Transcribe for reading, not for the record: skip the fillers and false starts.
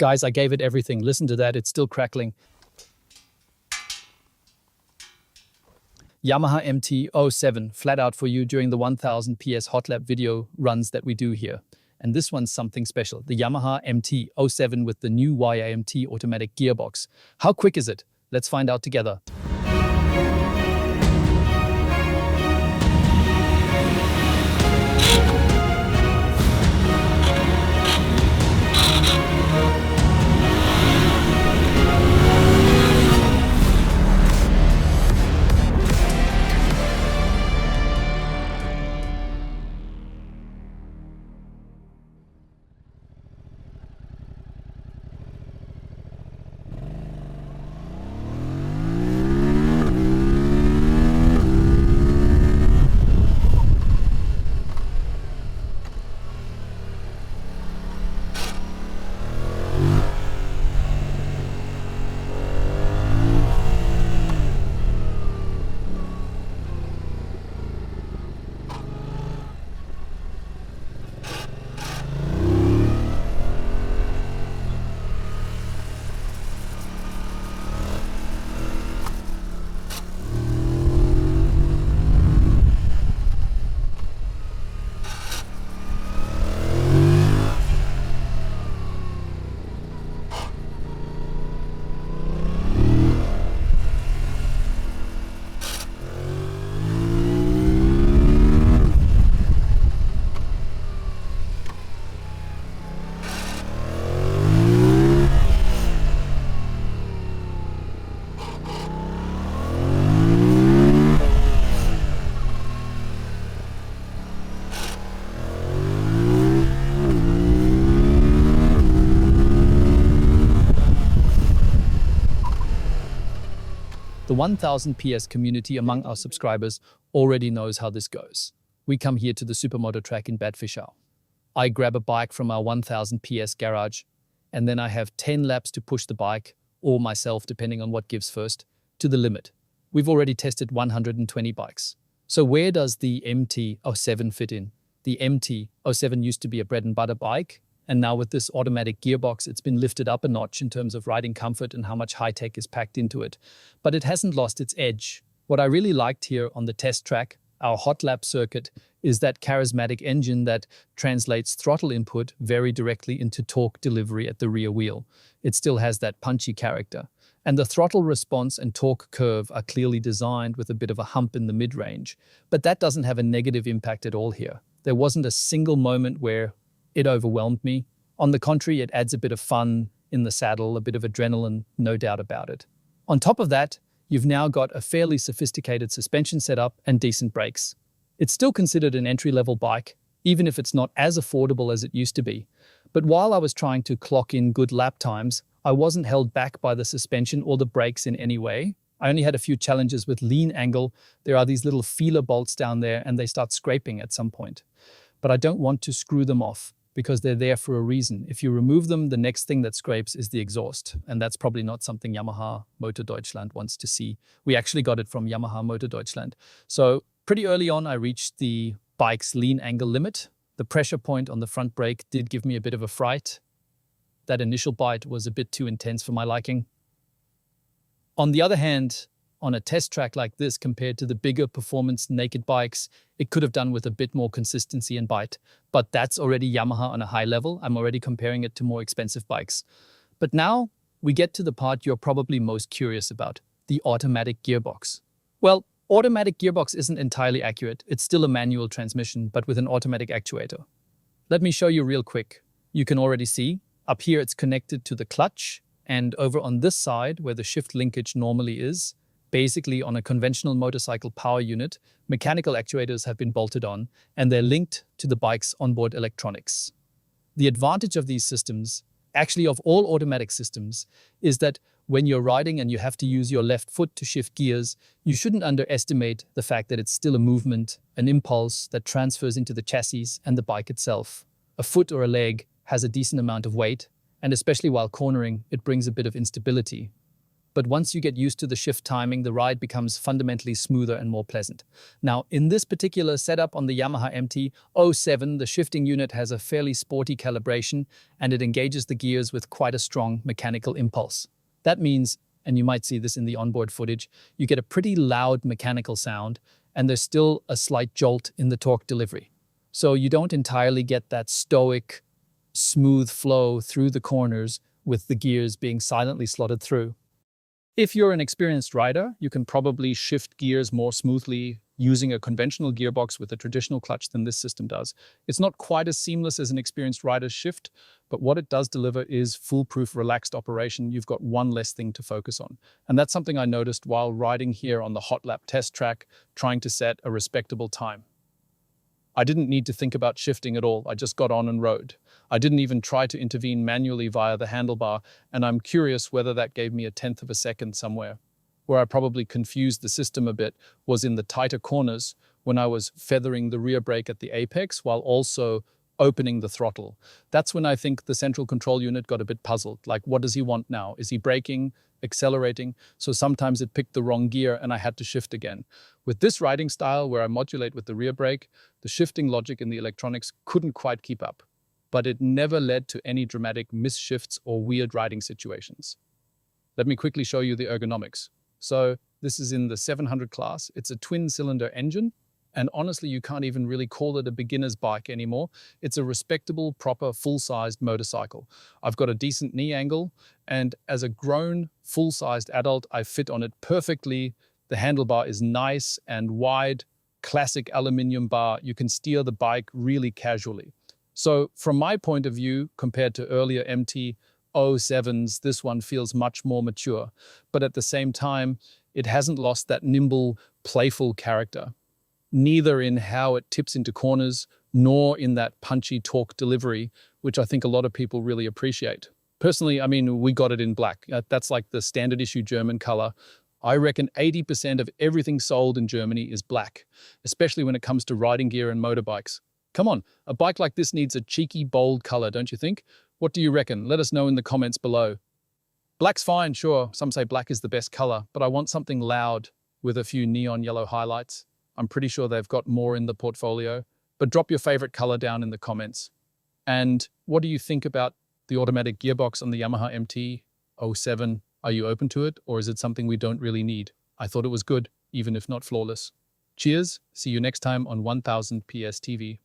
Guys, I gave it everything. Listen to that, it's still crackling. Yamaha MT-07, flat out for you during the 1000 PS HOTLAP video runs that we do here. And this one's something special, the Yamaha MT-07 with the new YAMT automatic gearbox. How quick is it? Let's find out together. The 1000 PS community among our subscribers already knows how this goes. We come here to the Supermoto track in Bad Fischau. I grab a bike from our 1000 PS garage, and then I have 10 laps to push the bike, or myself depending on what gives first, to the limit. We've already tested 120 bikes. So where does the MT-07 fit in? The MT-07 used to be a bread and butter bike, and now with this automatic gearbox, it's been lifted up a notch in terms of riding comfort and how much high-tech is packed into it. But it hasn't lost its edge. What I really liked here on the test track, our HOTLAP circuit, is that charismatic engine that translates throttle input very directly into torque delivery at the rear wheel. It still has that punchy character. And the throttle response and torque curve are clearly designed with a bit of a hump in the mid-range. But that doesn't have a negative impact at all here. There wasn't a single moment where it overwhelmed me. On the contrary, it adds a bit of fun in the saddle, a bit of adrenaline, no doubt about it. On top of that, you've now got a fairly sophisticated suspension setup and decent brakes. It's still considered an entry-level bike, even if it's not as affordable as it used to be. But while I was trying to clock in good lap times, I wasn't held back by the suspension or the brakes in any way. I only had a few challenges with lean angle. There are these little feeler bolts down there and they start scraping at some point. But I don't want to screw them off, because they're there for a reason. If you remove them, the next thing that scrapes is the exhaust. And that's probably not something Yamaha Motor Deutschland wants to see. We actually got it from Yamaha Motor Deutschland. So pretty early on, I reached the bike's lean angle limit. The pressure point on the front brake did give me a bit of a fright. That initial bite was a bit too intense for my liking. On the other hand, on a test track like this, compared to the bigger performance naked bikes, it could have done with a bit more consistency and bite. But that's already Yamaha on a high level. I'm already comparing it to more expensive bikes. But now we get to the part you're probably most curious about, the automatic gearbox. Well, automatic gearbox isn't entirely accurate. It's still a manual transmission, but with an automatic actuator. Let me show you real quick. You can already see, up here it's connected to the clutch, and over on this side, where the shift linkage normally is, basically on a conventional motorcycle power unit, mechanical actuators have been bolted on, and they're linked to the bike's onboard electronics. The advantage of these systems, actually of all automatic systems, is that when you're riding and you have to use your left foot to shift gears, you shouldn't underestimate the fact that it's still a movement, an impulse that transfers into the chassis and the bike itself. A foot or a leg has a decent amount of weight, and especially while cornering, it brings a bit of instability. But once you get used to the shift timing, the ride becomes fundamentally smoother and more pleasant. Now, in this particular setup on the Yamaha MT-07, the shifting unit has a fairly sporty calibration and it engages the gears with quite a strong mechanical impulse. That means, and you might see this in the onboard footage, you get a pretty loud mechanical sound and there's still a slight jolt in the torque delivery. So you don't entirely get that stoic, smooth flow through the corners with the gears being silently slotted through. If you're an experienced rider, you can probably shift gears more smoothly using a conventional gearbox with a traditional clutch than this system does. It's not quite as seamless as an experienced rider's shift, but what it does deliver is foolproof, relaxed operation. You've got one less thing to focus on. And that's something I noticed while riding here on the HOTLAP test track, trying to set a respectable time. I didn't need to think about shifting at all. I just got on and rode. I didn't even try to intervene manually via the handlebar, and I'm curious whether that gave me a tenth of a second somewhere. Where I probably confused the system a bit was in the tighter corners when I was feathering the rear brake at the apex while also opening the throttle. That's when I think the central control unit got a bit puzzled. Like, what does he want now? Is he braking, accelerating? So sometimes it picked the wrong gear and I had to shift again. With this riding style where I modulate with the rear brake, the shifting logic in the electronics couldn't quite keep up, but it never led to any dramatic misshifts or weird riding situations. Let me quickly show you the ergonomics. So this is in the 700 class. It's a twin-cylinder engine, and honestly, you can't even really call it a beginner's bike anymore. It's a respectable, proper, full-sized motorcycle. I've got a decent knee angle, and as a grown, full-sized adult, I fit on it perfectly. The handlebar is nice and wide, classic aluminium bar. You can steer the bike really casually. So from my point of view, compared to earlier MT-07s, this one feels much more mature. But at the same time, it hasn't lost that nimble, playful character, neither in how it tips into corners, nor in that punchy torque delivery, which I think a lot of people really appreciate. Personally, I mean, we got it in black. That's like the standard issue German color. I reckon 80% of everything sold in Germany is black, especially when it comes to riding gear and motorbikes. Come on, a bike like this needs a cheeky, bold color, don't you think? What do you reckon? Let us know in the comments below. Black's fine, sure. Some say black is the best color, but I want something loud with a few neon yellow highlights. I'm pretty sure they've got more in the portfolio, but drop your favorite color down in the comments. And what do you think about the automatic gearbox on the Yamaha MT-07? Are you open to it, or is it something we don't really need? I thought it was good, even if not flawless. Cheers, see you next time on 1000 PS TV.